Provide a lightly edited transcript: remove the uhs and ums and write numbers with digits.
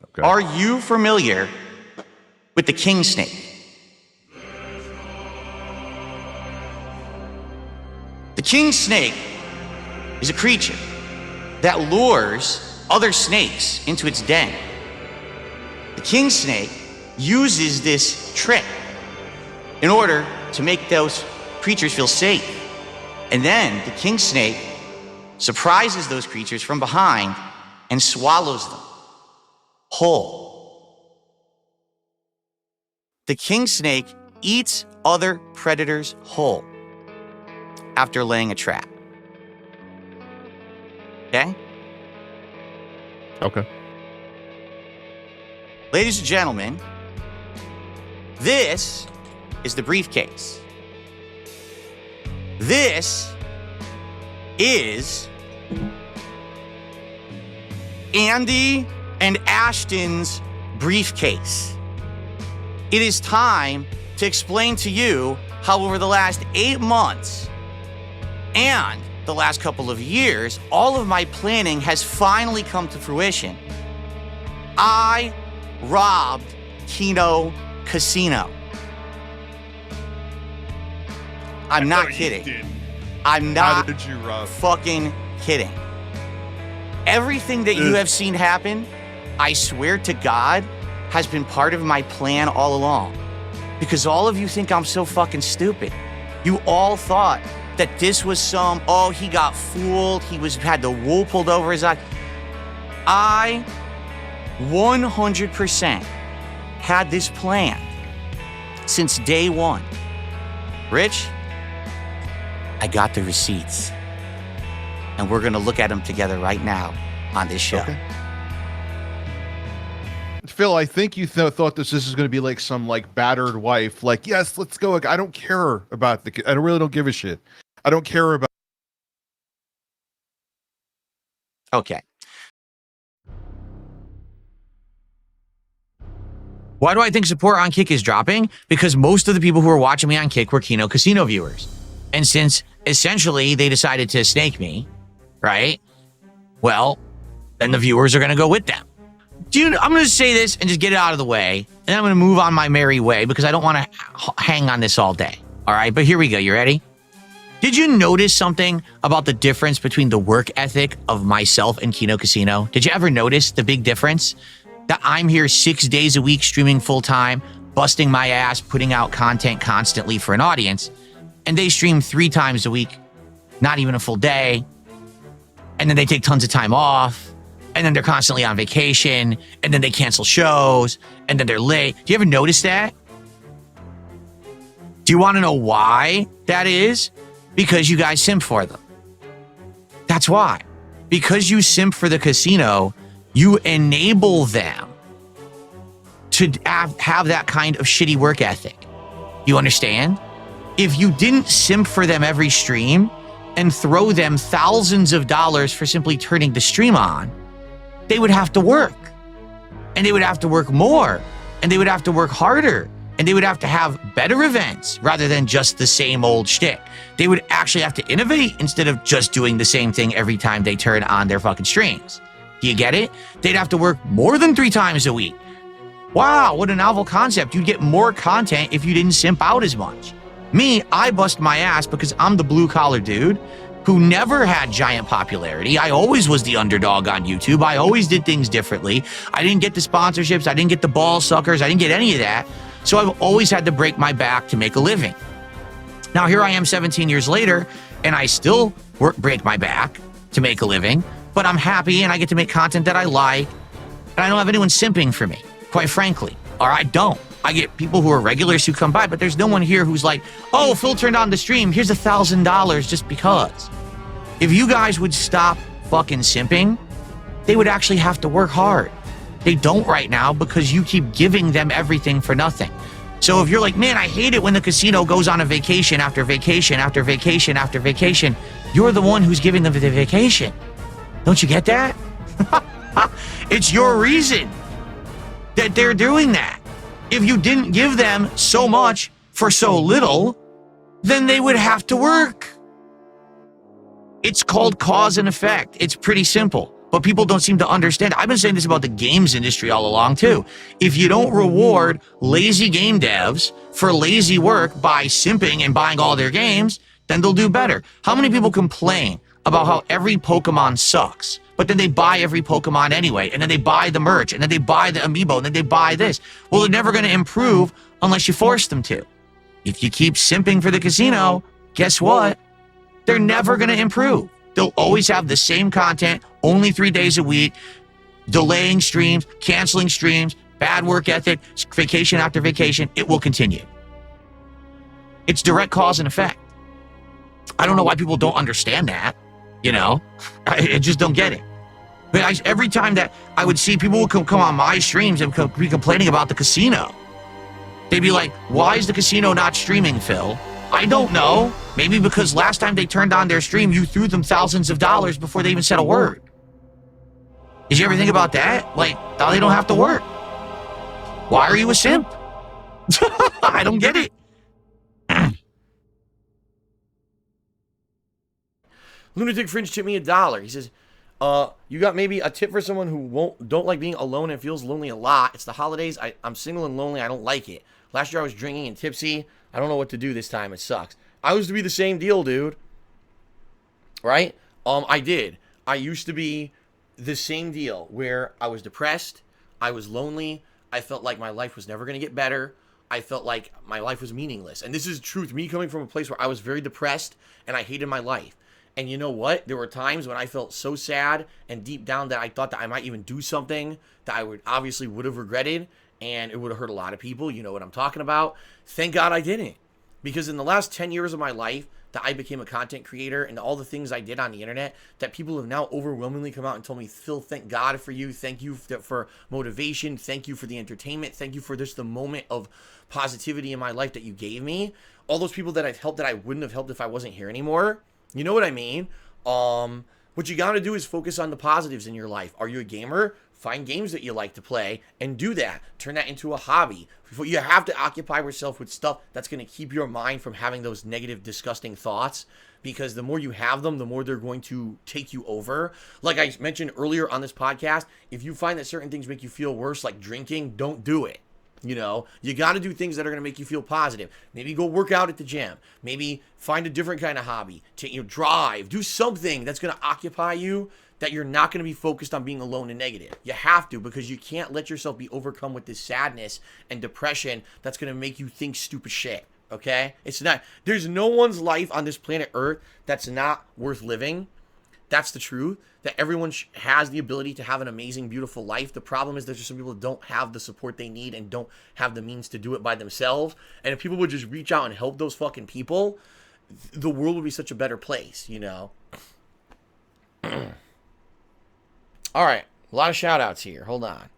Okay. Are you familiar with the king snake? The king snake is a creature that lures other snakes into its den. The king snake uses this trick in order to make those creatures feel safe. And then the king snake surprises those creatures from behind and swallows them whole. The king snake eats other predators whole after laying a trap. Okay? Okay. Ladies and gentlemen, this is the briefcase. This is Andy and Ashton's briefcase. It is time to explain to you how over the last 8 months and the last couple of years, all of my planning has finally come to fruition. I robbed Kino Casino. I'm not kidding. I'm How not did you rob? fucking kidding. Everything that you have seen happen, I swear to God, has been part of my plan all along. Because all of you think I'm so fucking stupid. You all thought that this was some, oh, he got fooled, had the wool pulled over his eye. I 100% had this plan since day one. Rich, I got the receipts. And we're gonna look at them together right now on this show. Okay. Phil, I think you thought this is going to be like some like battered wife. Like, yes, let's go. Like, I don't care about the kid. I really don't give a shit. I don't care about. Okay. Why do I think support on Kick is dropping? Because most of the people who are watching me on Kick were Kino Casino viewers. And since essentially they decided to snake me, right? Well, then the viewers are going to go with them. Dude, I'm going to say this and just get it out of the way. And then I'm going to move on my merry way because I don't want to hang on this all day. All right, but here we go. You ready? Did you notice something about the difference between the work ethic of myself and Kino Casino? Did you ever notice the big difference? That I'm here 6 days a week streaming full time, busting my ass, putting out content constantly for an audience. And they stream 3 times a week, not even a full day. And then they take tons of time off. And then they're constantly on vacation. And then they cancel shows. And then they're late. Do you ever notice that? Do you want to know why that is? Because you guys simp for them. That's why. Because you simp for the casino, you enable them to have that kind of shitty work ethic. You understand? If you didn't simp for them every stream and throw them thousands of dollars for simply turning the stream on, they would have to work. And they would have to work more. And they would have to work harder. And they would have to have better events rather than just the same old shtick. They would actually have to innovate instead of just doing the same thing every time they turn on their fucking streams. Do you get it? They'd have to work more than 3 times a week. Wow, what a novel concept. You'd get more content if you didn't simp out as much. Me, I bust my ass because I'm the blue collar dude who never had giant popularity. I always was the underdog on YouTube. I always did things differently. I didn't get the sponsorships. I didn't get the ball suckers. I didn't get any of that. So I've always had to break my back to make a living. Now here I am 17 years later, and I still break my back to make a living, but I'm happy and I get to make content that I like, and I don't have anyone simping for me, quite frankly, or I don't. I get people who are regulars who come by, but there's no one here who's like, oh, Phil turned on the stream, here's $1,000 just because. If you guys would stop fucking simping, they would actually have to work hard. They don't right now because you keep giving them everything for nothing. So if you're like, man, I hate it when the casino goes on a vacation after vacation after vacation after vacation, you're the one who's giving them the vacation. Don't you get that? It's your reason that they're doing that. If you didn't give them so much for so little, then they would have to work. It's called cause and effect. It's pretty simple. But people don't seem to understand. I've been saying this about the games industry all along too. If you don't reward lazy game devs for lazy work by simping and buying all their games, then they'll do better. How many people complain about how every Pokemon sucks, but then they buy every Pokemon anyway, and then they buy the merch, and then they buy the amiibo, and then they buy this? Well, they're never going to improve unless you force them to. If you keep simping for the casino, guess what? They're never going to improve. They'll always have the same content, only 3 days a week, delaying streams, canceling streams, bad work ethic, vacation after vacation. It will continue. It's direct cause and effect. I don't know why people don't understand that. You know, I just don't get it. But every time that I would see people would come on my streams and be complaining about the casino, they'd be like, why is the casino not streaming, Phil? I don't know. Maybe because last time they turned on their stream, you threw them thousands of dollars before they even said a word. Did you ever think about that? Like, now they don't have to work. Why are you a simp? I don't get it. Lunatic Fringe tipped me $1. He says, you got maybe a tip for someone who don't like being alone and feels lonely a lot. It's the holidays. I'm single and lonely. I don't like it. Last year I was drinking and tipsy. I don't know what to do this time. It sucks. I used to be the same deal, dude. Right? I did. I used to be the same deal where I was depressed. I was lonely. I felt like my life was never going to get better. I felt like my life was meaningless. And this is truth. Me coming from a place where I was very depressed and I hated my life. And you know what? There were times when I felt so sad and deep down that I thought that I might even do something that I would have regretted, and it would have hurt a lot of people. You know what I'm talking about. Thank God I didn't. Because in the last 10 years of my life that I became a content creator and all the things I did on the internet, that people have now overwhelmingly come out and told me, Phil, thank God for you. Thank you for motivation. Thank you for the entertainment. Thank you for just the moment of positivity in my life that you gave me. All those people that I've helped that I wouldn't have helped if I wasn't here anymore. You know what I mean? What you got to do is focus on the positives in your life. Are you a gamer? Find games that you like to play and do that. Turn that into a hobby. You have to occupy yourself with stuff that's going to keep your mind from having those negative, disgusting thoughts, because the more you have them, the more they're going to take you over. Like I mentioned earlier on this podcast, if you find that certain things make you feel worse, like drinking, don't do it. You know, you got to do things that are going to make you feel positive. Maybe go work out at the gym. Maybe find a different kind of hobby. Drive. Do something that's going to occupy you, that you're not going to be focused on being alone and negative. You have to, because you can't let yourself be overcome with this sadness and depression that's going to make you think stupid shit. Okay? It's not. There's no one's life on this planet Earth that's not worth living. That's the truth. That everyone has the ability to have an amazing, beautiful life. The problem is there's just some people that don't have the support they need and don't have the means to do it by themselves. And if people would just reach out and help those fucking people, the world would be such a better place, you know? All right. A lot of shout outs here. Hold on.